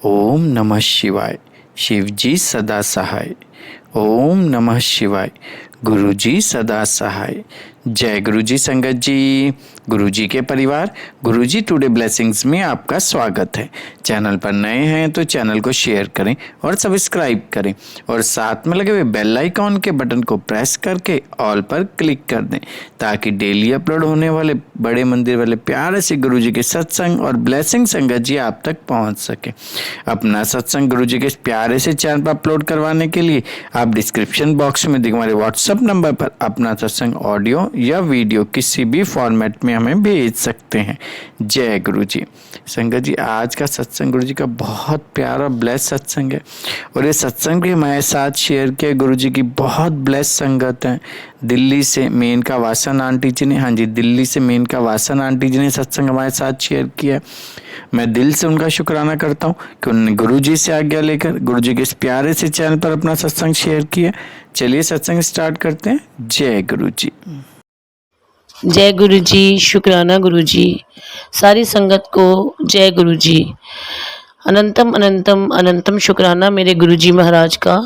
ओम नमः शिवाय। शिवजी सदा सहाय। ओम नमः शिवाय। गुरुजी सदा सहाय। जय गुरुजी संगत जी। गुरुजी के परिवार गुरुजी टुडे ब्लेसिंग्स में आपका स्वागत है। चैनल पर नए हैं तो चैनल को शेयर करें और सब्सक्राइब करें और साथ में लगे हुए बेल आइकॉन के बटन को प्रेस करके ऑल पर क्लिक कर दें ताकि डेली अपलोड होने वाले बड़े मंदिर वाले प्यारे से गुरुजी के सत्संग और ब्लेसिंग संगत जी आप तक पहुंच सके। अपना सत्संग गुरुजी के प्यारे से चैनल पर अपलोड करवाने के लिए आप डिस्क्रिप्शन बॉक्स में दिखे हमारे व्हाट्सएप नंबर पर अपना सत्संग ऑडियो या वीडियो किसी भी फॉर्मेट में हमें भेज सकते हैं। जय गुरुजी। संगत जी, आज का सत्संग गुरुजी का बहुत प्यारा ब्लेस सत्संग है और ये सत्संग भी हमारे साथ शेयर किया गुरुजी की बहुत ब्लेस संगत है। दिल्ली से मेनका वासन आंटी जी ने, हाँ जी, दिल्ली से मेनका वासन आंटी जी ने सत्संग हमारे साथ शेयर किया। मैं दिल से उनका शुक्राना करता हूँ कि उन्होंने गुरुजी से आज्ञा लेकर गुरुजी के इस प्यारे से चैनल पर अपना सत्संग शेयर किया। चलिए सत्संग स्टार्ट करते हैं। जय गुरुजी। जय गुरुजी। शुक्राना गुरुजी। सारी संगत को जय गुरुजी। अनंतम अनंतम अनंतम शुक्राना मेरे गुरुजी महाराज का,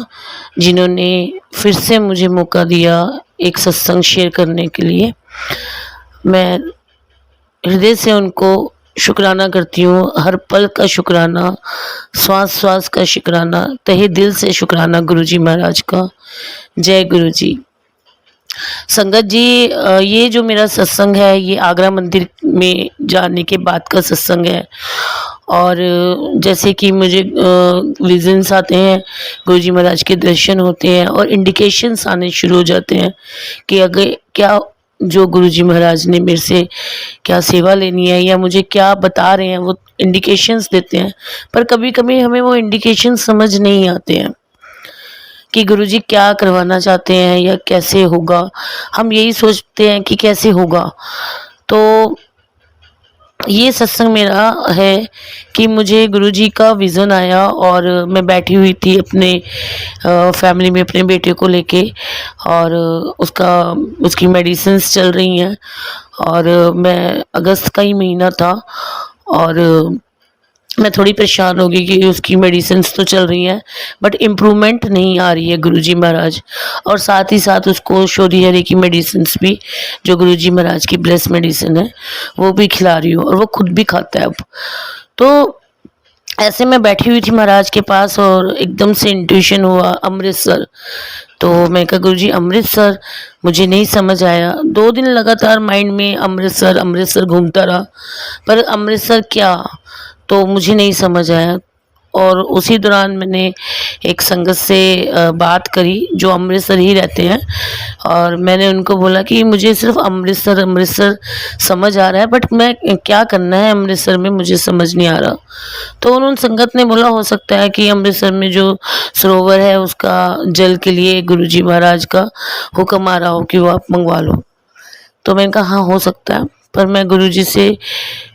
जिन्होंने फिर से मुझे मौका दिया एक सत्संग शेयर करने के लिए। मैं हृदय से उनको शुक्राना करती हूँ। हर पल का शुक्राना, श्वास श्वास का शुक्राना, तहे दिल से शुक्राना गुरुजी महाराज का। जय गुरुजी। संगत जी, ये जो मेरा सत्संग है ये आगरा मंदिर में जाने के बाद का सत्संग है। और जैसे कि मुझे विजन्स आते हैं, गुरुजी महाराज के दर्शन होते हैं और इंडिकेशंस आने शुरू हो जाते हैं कि अगर क्या जो गुरुजी महाराज ने मेरे से क्या सेवा लेनी है या मुझे क्या बता रहे हैं, वो इंडिकेशंस देते हैं। पर कभी कभी हमें वो इंडिकेशंस समझ नहीं आते हैं कि गुरुजी क्या करवाना चाहते हैं या कैसे होगा। हम यही सोचते हैं कि कैसे होगा। तो ये सत्संग मेरा है कि मुझे गुरुजी का विज़न आया और मैं बैठी हुई थी अपने फैमिली में अपने बेटे को लेके, और उसकी मेडिसिन्स चल रही हैं। और मैं अगस्त का ही महीना था और मैं थोड़ी परेशान हो गई कि उसकी मेडिसिन्स तो चल रही हैं बट इम्प्रूवमेंट नहीं आ रही है गुरुजी महाराज। और साथ ही साथ उसको शोधी हरी की मेडिसिन्स भी, जो गुरुजी महाराज की ब्लेस मेडिसिन है, वो भी खिला रही हूँ और वो खुद भी खाता है अब। तो ऐसे मैं बैठी हुई थी महाराज के पास और एकदम से इंट्यूशन हुआ अमृतसर। तो मैं कहा गुरुजी अमृतसर, मुझे नहीं समझ आया। 2 दिन लगातार माइंड में अमृतसर अमृतसर घूमता रहा, पर अमृतसर क्या, तो मुझे नहीं समझ आया। और उसी दौरान मैंने एक संगत से बात करी जो अमृतसर ही रहते हैं, और मैंने उनको बोला कि मुझे सिर्फ अमृतसर अमृतसर समझ आ रहा है बट मैं क्या करना है अमृतसर में मुझे समझ नहीं आ रहा। तो उन्होंने संगत ने बोला हो सकता है कि अमृतसर में जो सरोवर है उसका जल के लिए गुरुजी महाराज का हुक्म आ रहा हो कि वो आप मंगवा लो। तो मैंने कहा हाँ हो सकता है, पर मैं गुरुजी से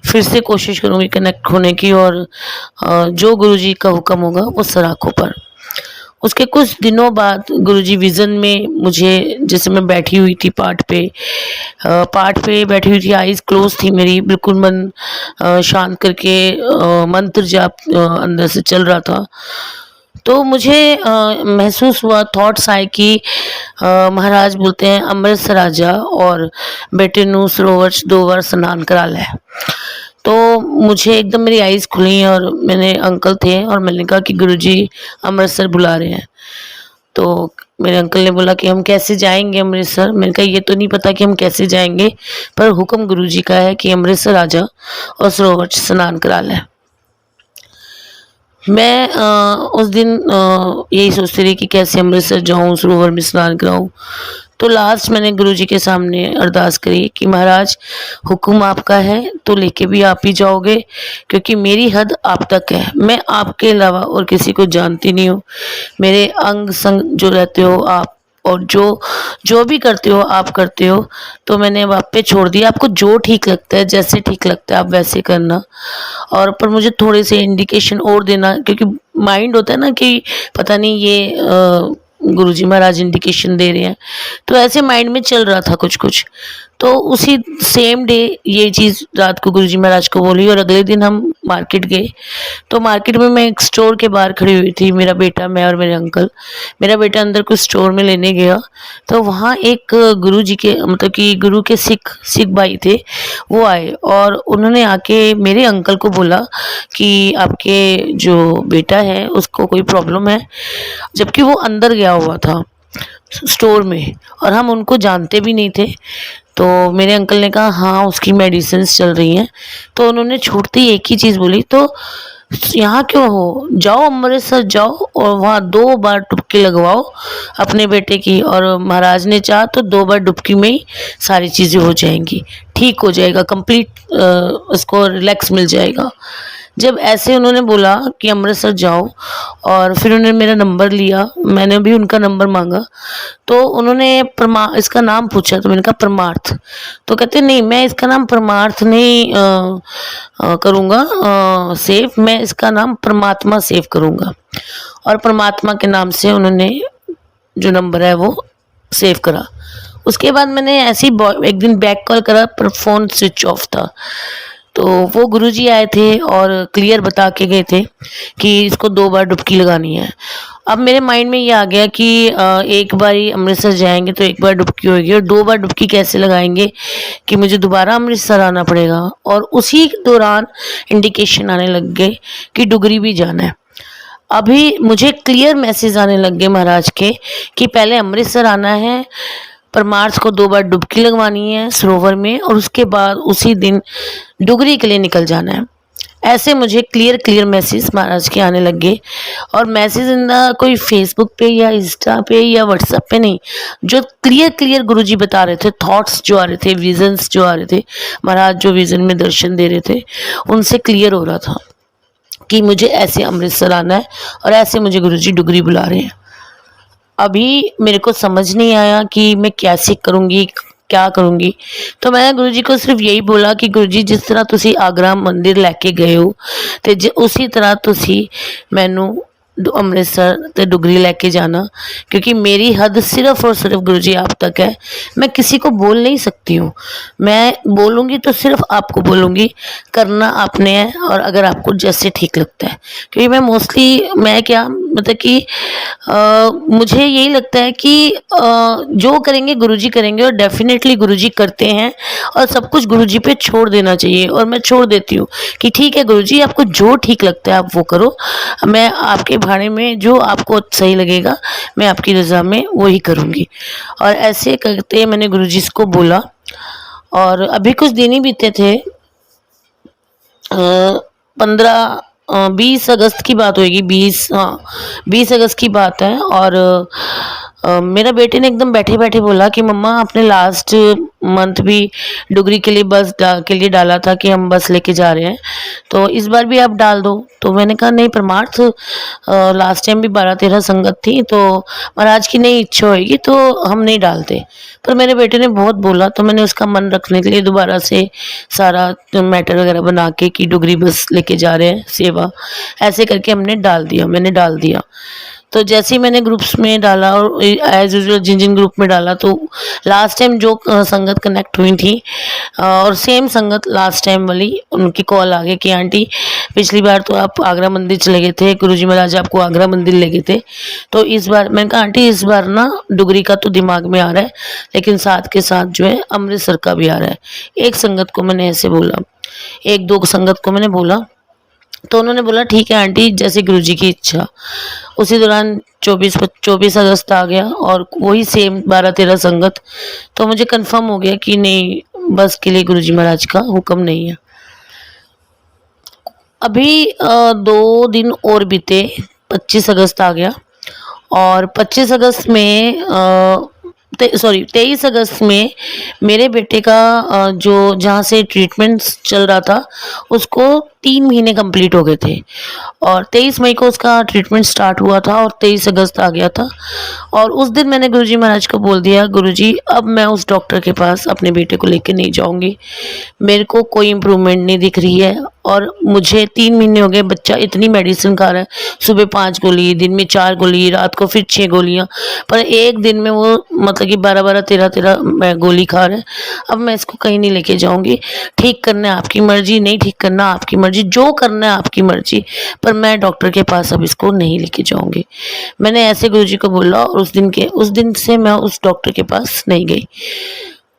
फिर से कोशिश करूँगी कनेक्ट होने की, और जो गुरुजी का हुक्म होगा वो सराखों पर। उसके कुछ दिनों बाद गुरुजी विज़न में मुझे, जैसे मैं बैठी हुई थी पाठ पे बैठी हुई थी, आईज क्लोज थी मेरी, बिल्कुल मन शांत करके मंत्र जाप अंदर से चल रहा था। तो मुझे महसूस हुआ, थॉट्स आए कि महाराज बोलते हैं अमृतसर आ जा और बेटे नू सरोवर 2 बार स्नान करा ले। तो मुझे एकदम मेरी आईज खुली और मैंने, अंकल थे और मैंने कहा कि गुरुजी अमृतसर बुला रहे हैं। तो मेरे अंकल ने बोला कि हम कैसे जाएंगे अमृतसर। मैंने कहा ये तो नहीं पता कि हम कैसे जाएंगे, पर हुक्म गुरुजी का है कि अमृतसर आ जा और सरोवर स्नान करा ले। मैं उस दिन यही सोचती रही कि कैसे अमृतसर जाऊं, सरोवर में स्नान कराऊं। तो लास्ट मैंने गुरुजी के सामने अरदास करी कि महाराज हुक्म आपका है तो लेके भी आप ही जाओगे, क्योंकि मेरी हद आप तक है। मैं आपके अलावा और किसी को जानती नहीं हूँ। मेरे अंग संग जो रहते हो आप, और जो भी करते हो आप करते हो, तो मैंने अब आप पे छोड़ दिया। आपको जो ठीक लगता है, जैसे ठीक लगता है आप वैसे करना। और पर मुझे थोड़े से इंडिकेशन और देना, क्योंकि माइंड होता है ना कि पता नहीं ये गुरुजी महाराज इंडिकेशन दे रहे हैं, तो ऐसे माइंड में चल रहा था कुछ कुछ। तो उसी सेम डे ये चीज़ रात को गुरुजी महाराज को बोली और अगले दिन हम मार्केट गए। तो मार्केट में मैं एक स्टोर के बाहर खड़ी हुई थी, मेरा बेटा, मैं और मेरे अंकल। मेरा बेटा अंदर कुछ स्टोर में लेने गया तो वहाँ एक गुरुजी के मतलब कि गुरु के सिख भाई थे, वो आए और उन्होंने आके मेरे अंकल को बोला कि आपके जो बेटा है उसको कोई प्रॉब्लम है, जबकि वो अंदर गया हुआ था स्टोर में और हम उनको जानते भी नहीं थे। तो मेरे अंकल ने कहा हाँ उसकी मेडिसिन्स चल रही हैं। तो उन्होंने छूटते ही एक ही चीज़ बोली, तो यहाँ क्यों हो, जाओ अमृतसर जाओ और वहाँ 2 बार डुबकी लगवाओ अपने बेटे की। और महाराज ने चाहा तो 2 बार डुबकी में ही सारी चीज़ें हो जाएंगी, ठीक हो जाएगा, कंप्लीट उसको रिलैक्स मिल जाएगा। जब ऐसे उन्होंने बोला कि अमृतसर जाओ और फिर उन्होंने मेरा नंबर लिया, मैंने भी उनका नंबर मांगा। तो उन्होंने इसका नाम पूछा तो मैंने कहा परमार्थ। तो कहते नहीं मैं इसका नाम परमार्थ नहीं करूँगा सेव, मैं इसका नाम परमात्मा सेव करूँगा। और परमात्मा के नाम से उन्होंने जो नंबर है वो सेव करा। उसके बाद मैंने ऐसे ही एक दिन बैक कॉल करा पर फ़ोन स्विच ऑफ था। तो वो गुरुजी आए थे और क्लियर बता के गए थे कि इसको 2 बार डुबकी लगानी है। अब मेरे माइंड में ये आ गया कि एक बारी अमृतसर जाएंगे तो 1 बार डुबकी होगी और 2 बार डुबकी कैसे लगाएंगे कि मुझे दोबारा अमृतसर आना पड़ेगा। और उसी दौरान इंडिकेशन आने लग गए कि डुगरी भी जाना है। अभी मुझे क्लियर मैसेज आने लग गए महाराज के कि पहले अमृतसर आना है, परमार्थ को 2 बार डुबकी लगवानी है सरोवर में और उसके बाद उसी दिन डुगरी के लिए निकल जाना है। ऐसे मुझे क्लियर मैसेज महाराज के आने लग गए। और मैसेज इन द कोई फेसबुक पे या इंस्टा पे या व्हाट्सएप पे नहीं, जो क्लियर गुरुजी बता रहे थे, थॉट्स जो आ रहे थे, विजन्स जो आ रहे थे, महाराज जो विजन में दर्शन दे रहे थे, उनसे क्लियर हो रहा था कि मुझे ऐसे अमृतसर आना है और ऐसे मुझे गुरुजी डुगरी बुला रहे हैं। अभी मेरे को समझ नहीं आया कि मैं कैसे करूँगी, क्या करूँगी। तो मैंने गुरुजी को सिर्फ यही बोला कि गुरुजी जिस तरह तुसी आगरा मंदिर लैके गए हो तो उसी तरह तुसी मैनू अमृतसर ते डुगरी लैके जाना, क्योंकि मेरी हद सिर्फ और सिर्फ गुरुजी आप तक है। मैं किसी को बोल नहीं सकती हूँ, मैं बोलूँगी तो सिर्फ आपको बोलूँगी, करना आपने है और अगर आपको जैसे ठीक लगता है। क्योंकि मैं मोस्टली मैं क्या मतलब कि मुझे यही लगता है कि जो करेंगे गुरुजी करेंगे और डेफिनेटली गुरुजी करते हैं और सब कुछ गुरुजी पे छोड़ देना चाहिए। और मैं छोड़ देती हूँ कि ठीक है गुरुजी आपको जो ठीक लगता है आप वो करो, मैं आपके भाड़े में जो आपको सही लगेगा मैं आपकी रज़ा में वही करूँगी। और ऐसे करते मैंने गुरुजी को बोला। और अभी कुछ दिन ही बीते थे, 20 अगस्त की बात होगी, 20 अगस्त की बात है। और मेरा बेटे ने एकदम बैठे बैठे बोला कि मम्मा आपने लास्ट मंथ भी डुगरी के लिए के लिए डाला था कि हम बस लेके जा रहे हैं, तो इस बार भी आप डाल दो। तो मैंने कहा नहीं परमार्थ, लास्ट टाइम भी 12-13 संगत थी, तो महाराज की नहीं इच्छा होगी तो हम नहीं डालते। पर मेरे बेटे ने बहुत बोला तो मैंने उसका मन रखने के लिए दोबारा से सारा मैटर वगैरह बना के कि डुगरी बस लेके जा रहे हैं सेवा, ऐसे करके मैंने डाल दिया। तो जैसे ही मैंने ग्रुप्स में डाला और एज यूजुअल जिन ग्रुप में डाला, तो लास्ट टाइम जो संगत कनेक्ट हुई थी और सेम संगत लास्ट टाइम वाली, उनकी कॉल आ गई कि आंटी पिछली बार तो आप आगरा मंदिर चले गए थे, गुरुजी महाराज आपको आगरा मंदिर ले गए थे, तो इस बार मैंने कहा आंटी इस बार ना डुगरी का तो दिमाग में आ रहा है लेकिन साथ के साथ जो है अमृतसर का भी आ रहा है। एक संगत को मैंने ऐसे बोला, 1-2 संगत को मैंने बोला, तो उन्होंने बोला ठीक है आंटी जैसे गुरुजी की इच्छा। उसी दौरान 24 अगस्त आ गया और वही सेम 12-13 संगत। तो मुझे कंफर्म हो गया कि नहीं बस के लिए गुरुजी महाराज का हुक्म नहीं है। अभी 2 दिन और बीते, 25 अगस्त आ गया और 25 अगस्त में 23 अगस्त में मेरे बेटे का जो जहाँ से ट्रीटमेंट चल रहा था उसको 3 महीने कंप्लीट हो गए थे और 23 मई को उसका ट्रीटमेंट स्टार्ट हुआ था और 23 अगस्त आ गया था। और उस दिन मैंने गुरुजी महाराज को बोल दिया, गुरुजी अब मैं उस डॉक्टर के पास अपने बेटे को लेके नहीं जाऊंगी, मेरे को कोई इम्प्रूवमेंट नहीं दिख रही है और मुझे 3 महीने हो गए, बच्चा इतनी मेडिसिन खा रहा है, सुबह 5 गोली, दिन में 4 गोली, रात को फिर 6 गोलियां, पर एक दिन में वो मतलब कि 12-12, 13-13 गोली खा रहा है। अब मैं इसको कहीं नहीं लेके जाऊंगी, ठीक करना है आपकी मर्जी, नहीं ठीक करना आपकी मर्जी, जो करना है आपकी मर्जी, पर मैं डॉक्टर के पास अब इसको नहीं लेके जाऊंगी। मैंने ऐसे गुरुजी को बोला और उस दिन से मैं उस डॉक्टर के पास नहीं गई।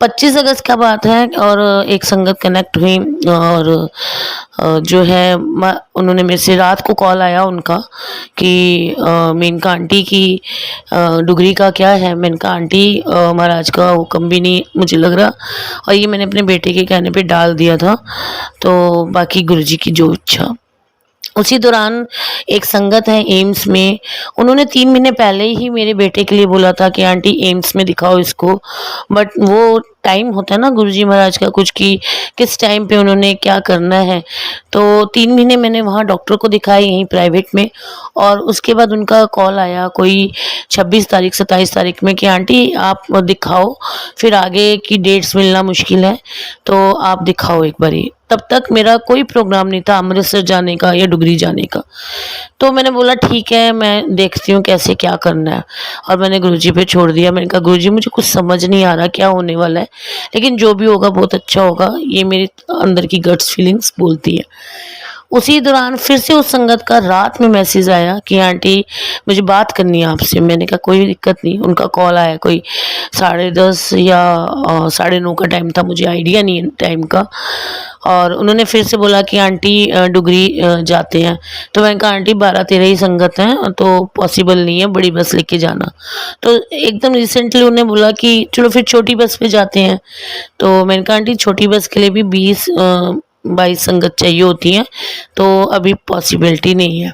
25 अगस्त का बात है और एक संगत कनेक्ट हुई और जो है उन्होंने मेरे से रात को कॉल आया उनका कि मेनका आंटी की डुगरी का क्या है। मैंने कहा आंटी महाराज का हुक्म भी नहीं मुझे लग रहा, और ये मैंने अपने बेटे के कहने पे डाल दिया था, तो बाकी गुरुजी की जो इच्छा। उसी दौरान एक संगत है एम्स में, उन्होंने 3 महीने पहले ही मेरे बेटे के लिए बोला था कि आंटी एम्स में दिखाओ इसको, बट वो टाइम होता है ना गुरुजी महाराज का कुछ कि किस टाइम पे उन्होंने क्या करना है। तो 3 महीने मैंने वहाँ डॉक्टर को दिखाया यहीं प्राइवेट में, और उसके बाद उनका कॉल आया कोई 26 तारीख 27 तारीख में कि आंटी आप दिखाओ, फिर आगे की डेट्स मिलना मुश्किल है तो आप दिखाओ एक बारी। तब तक मेरा कोई प्रोग्राम नहीं था अमृतसर जाने का या डुगरी जाने का, तो मैंने बोला ठीक है मैं देखती हूँ कैसे क्या करना है, और मैंने गुरुजी पे छोड़ दिया। मैंने कहा गुरुजी मुझे कुछ समझ नहीं आ रहा क्या होने वाला है, लेकिन जो भी होगा बहुत अच्छा होगा, ये मेरी अंदर की गट्स फीलिंग्स बोलती है। उसी दौरान फिर से उस संगत का रात में मैसेज आया कि आंटी मुझे बात करनी है आपसे। मैंने कहा कोई दिक्कत नहीं। उनका कॉल आया कोई 10:30 या 9:30 का टाइम था, मुझे आइडिया नहीं है टाइम का, और उन्होंने फिर से बोला कि आंटी डुगरी जाते हैं। तो मैंने कहा आंटी 12-13 ही संगत हैं तो पॉसिबल नहीं है बड़ी बस लेके जाना। तो एकदम रिसेंटली उन्होंने बोला कि चलो फिर छोटी बस पे जाते हैं। तो मैंने कहा आंटी छोटी बस के लिए भी 20-22 संगत चाहिए होती हैं, तो अभी पॉसिबिलिटी नहीं है।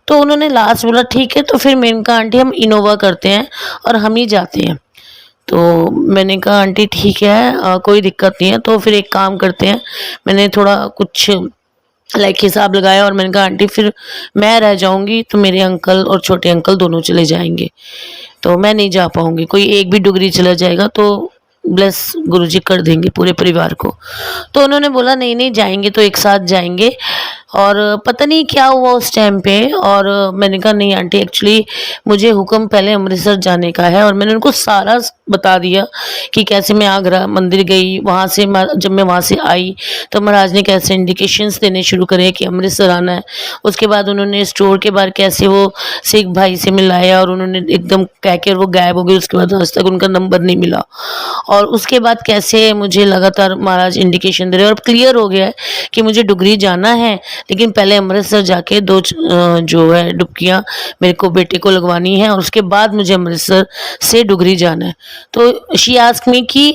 तो उन्होंने लास्ट बोला ठीक है, तो फिर मैंने कहा आंटी हम इनोवा करते हैं और हम ही जाते हैं। तो मैंने कहा आंटी ठीक है कोई दिक्कत नहीं है, तो फिर एक काम करते हैं। मैंने थोड़ा कुछ हिसाब लगाया और मैंने कहा आंटी फिर मैं रह जाऊंगी तो मेरे अंकल और छोटे अंकल दोनों चले जाएंगे, तो मैं नहीं जा पाऊंगी, कोई एक भी डुगरी चला जाएगा तो ब्लेस गुरुजी कर देंगे पूरे परिवार को। तो उन्होंने बोला नहीं नहीं जाएंगे तो एक साथ जाएंगे, और पता नहीं क्या हुआ उस टाइम पे। और मैंने कहा नहीं आंटी एक्चुअली मुझे हुक्म पहले अमृतसर जाने का है, और मैंने उनको सारा बता दिया कि कैसे मैं आगरा मंदिर गई, वहाँ से जब मैं वहाँ से आई तो महाराज ने कैसे इंडिकेशंस देने शुरू करे कि अमृतसर आना है। उसके बाद उन्होंने स्टोर के बाहर कैसे वो सिख भाई से मिलाया और उन्होंने एकदम कह कर वो गायब हो गए, उसके बाद आज तक उनका नंबर नहीं मिला। और उसके बाद कैसे मुझे लगातार महाराज इंडिकेशन दे रहे, और क्लियर हो गया है कि मुझे डुगरी जाना है, लेकिन पहले अमृतसर जाके 2 जो है डुबकियाँ मेरे को बेटे को लगवानी है, और उसके बाद मुझे अमृतसर से डुगरी जाना है। तो शी आस्क्ड मी कि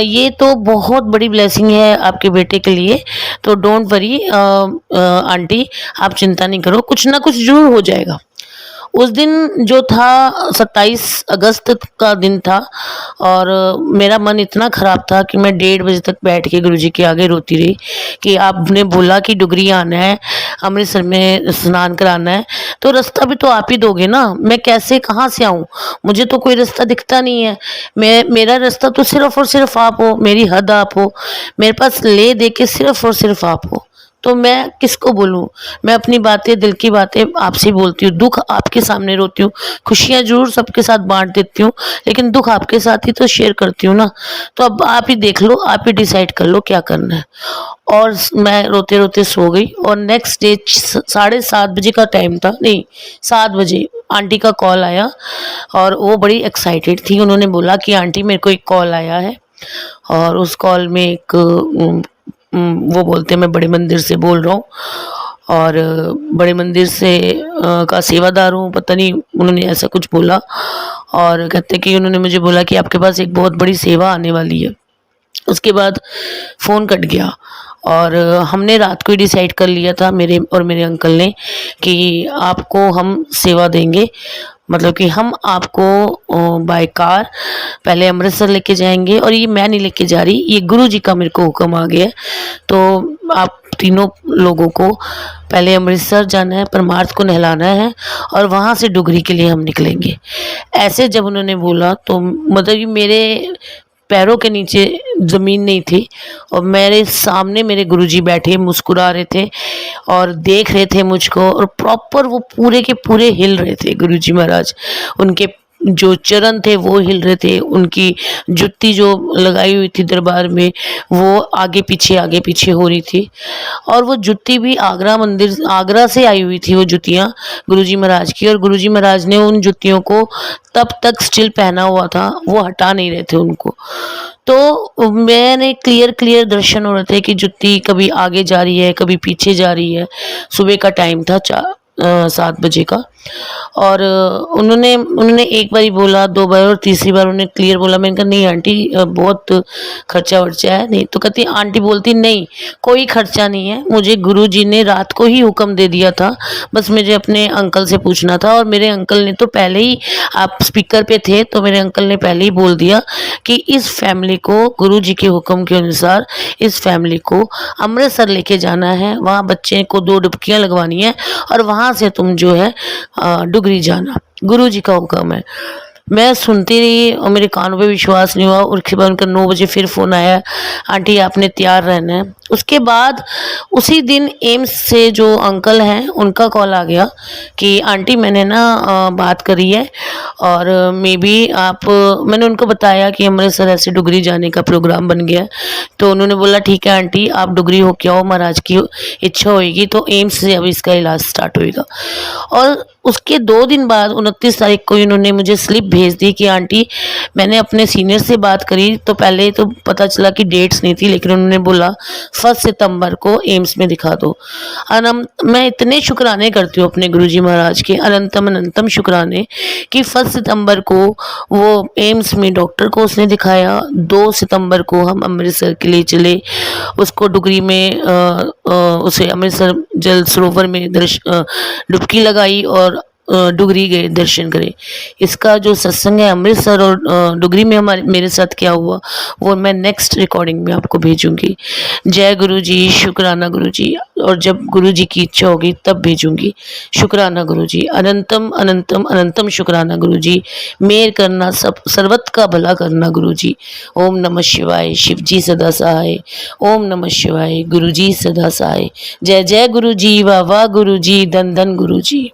ये तो बहुत बड़ी ब्लेसिंग है आपके बेटे के लिए, तो डोंट वरी आंटी आप चिंता नहीं करो, कुछ ना कुछ जरूर हो जाएगा। उस दिन जो था 27 अगस्त का दिन था, और मेरा मन इतना ख़राब था कि मैं 1:30 बजे तक बैठ के गुरुजी के आगे रोती रही कि आपने बोला कि डुगरी आना है, अमृतसर में स्नान कराना है, तो रास्ता भी तो आप ही दोगे ना, मैं कैसे कहाँ से आऊँ, मुझे तो कोई रास्ता दिखता नहीं है। मेरा रास्ता तो सिर्फ़ और सिर्फ आप हो, मेरी हद आप हो, मेरे पास ले दे के सिर्फ़ और सिर्फ आप हो, तो मैं किसको बोलूँ। मैं अपनी बातें दिल की बातें आपसे बोलती हूँ, दुख आपके सामने रोती हूँ, खुशियाँ जरूर सबके साथ बांट देती हूँ, लेकिन दुख आपके साथ ही तो शेयर करती हूँ ना। तो अब आप ही देख लो, आप ही डिसाइड कर लो क्या करना है। और मैं रोते रोते सो गई, और नेक्स्ट डे 7:30 बजे का टाइम था, नहीं 7 बजे आंटी का कॉल आया, और वो बड़ी एक्साइटेड थी। उन्होंने बोला कि आंटी मेरे को एक कॉल आया है, और उस कॉल में एक वो बोलते हैं मैं बड़े मंदिर से बोल रहा हूँ, और बड़े मंदिर से का सेवादार हूँ, पता नहीं उन्होंने ऐसा कुछ बोला, और कहते कि उन्होंने मुझे बोला कि आपके पास एक बहुत बड़ी सेवा आने वाली है। उसके बाद फ़ोन कट गया, और हमने रात को ही डिसाइड कर लिया था मेरे और मेरे अंकल ने कि आपको हम सेवा देंगे, मतलब कि हम आपको बाय कार पहले अमृतसर लेके जाएंगे, और ये मैं नहीं लेके जा रही, ये गुरु जी का मेरे को हुक्म आ गया है। तो आप तीनों लोगों को पहले अमृतसर जाना है, परमार्थ को नहलाना है, और वहाँ से डुगरी के लिए हम निकलेंगे। ऐसे जब उन्होंने बोला तो मतलब कि मेरे पैरों के नीचे ज़मीन नहीं थी, और मेरे सामने मेरे गुरुजी बैठे मुस्कुरा रहे थे और देख रहे थे मुझको, और प्रॉपर वो पूरे के पूरे हिल रहे थे गुरुजी महाराज। उनके जो चरण थे वो हिल रहे थे, उनकी जुत्ती जो लगाई हुई थी दरबार में वो आगे पीछे हो रही थी, और वो जुत्ती भी आगरा से आई हुई थी वो जुतियाँ गुरुजी महाराज की, और गुरुजी महाराज ने उन जुतियों को तब तक स्टिल पहना हुआ था, वो हटा नहीं रहे थे उनको। तो मैंने क्लियर दर्शन हो रहे थे कि जुत्ती कभी आगे जा रही है, कभी पीछे जा रही है। सुबह का टाइम था 7 बजे का, और उन्होंने एक बार ही बोला, 2 बार, और तीसरी बार उन्होंने क्लियर बोला। मैंने कहा नहीं आंटी बहुत खर्चा वर्चा है। नहीं तो कहती आंटी बोलती नहीं कोई खर्चा नहीं है, मुझे गुरुजी ने रात को ही हुक्म दे दिया था, बस मुझे अपने अंकल से पूछना था, और मेरे अंकल ने तो पहले ही, आप स्पीकर पे थे तो मेरे अंकल ने पहले ही बोल दिया कि इस फैमिली को गुरुजी के हुक्म के अनुसार इस फैमिली को अमृतसर लेके जाना है, वहाँ बच्चे को 2 डुबकियाँ लगवानी है, और वहाँ से तुम जो है डुगरी जाना, गुरुजी का हुक्म है। मैं सुनती रही और मेरे कानों पे विश्वास नहीं हुआ। उसके बाद उनका 9 बजे फिर फ़ोन आया, आंटी आपने तैयार रहना है। उसके बाद उसी दिन एम्स से जो अंकल हैं उनका कॉल आ गया कि आंटी मैंने ना बात करी है, और मे बी मैंने उनको बताया कि अमृतसर ऐसे डुगरी जाने का प्रोग्राम बन गया है। तो उन्होंने बोला ठीक है आंटी आप डुगरी हो के आओ, महाराज की इच्छा होएगी तो एम्स से अब इसका इलाज स्टार्ट होएगा। और उसके 2 दिन बाद 29 तारीख को इन्होंने मुझे स्लिप भेज दी कि आंटी मैंने अपने सीनियर से बात करी, तो पहले तो पता चला कि डेट्स नहीं थी, लेकिन उन्होंने बोला 1 सितंबर को एम्स में दिखा दो। मैं इतने शुक्राने करती हूँ अपने गुरुजी महाराज के, अनंतम अनंतम शुक्राने, कि 1 सितंबर को वो एम्स में डॉक्टर को उसने दिखाया, 2 सितंबर को हम अमृतसर के लिए चले, उसको डुगरी में उसे अमृतसर जल सरोवर में डुबकी लगाई, और डुगरी गए दर्शन करे। इसका जो सत्संग है अमृतसर और डुगरी में मेरे साथ क्या हुआ वो मैं नेक्स्ट रिकॉर्डिंग में आपको भेजूंगी। जय गुरु जी, शुक्राना गुरु जी, और जब गुरु जी की इच्छा होगी तब भेजूंगी। शुक्राना गुरु जी, अनंतम अनंतम अनंतम शुक्राना गुरु जी, मेहर करना, सब सर्वत का भला करना गुरु जी। ओम नमः शिवाय, शिव जी सदा सहाय। ओम नमः शिवाय, गुरु जी सदा सहाय। जय जय गुरु जी, वाह वाह गुरु जी, धन धन गुरु जी।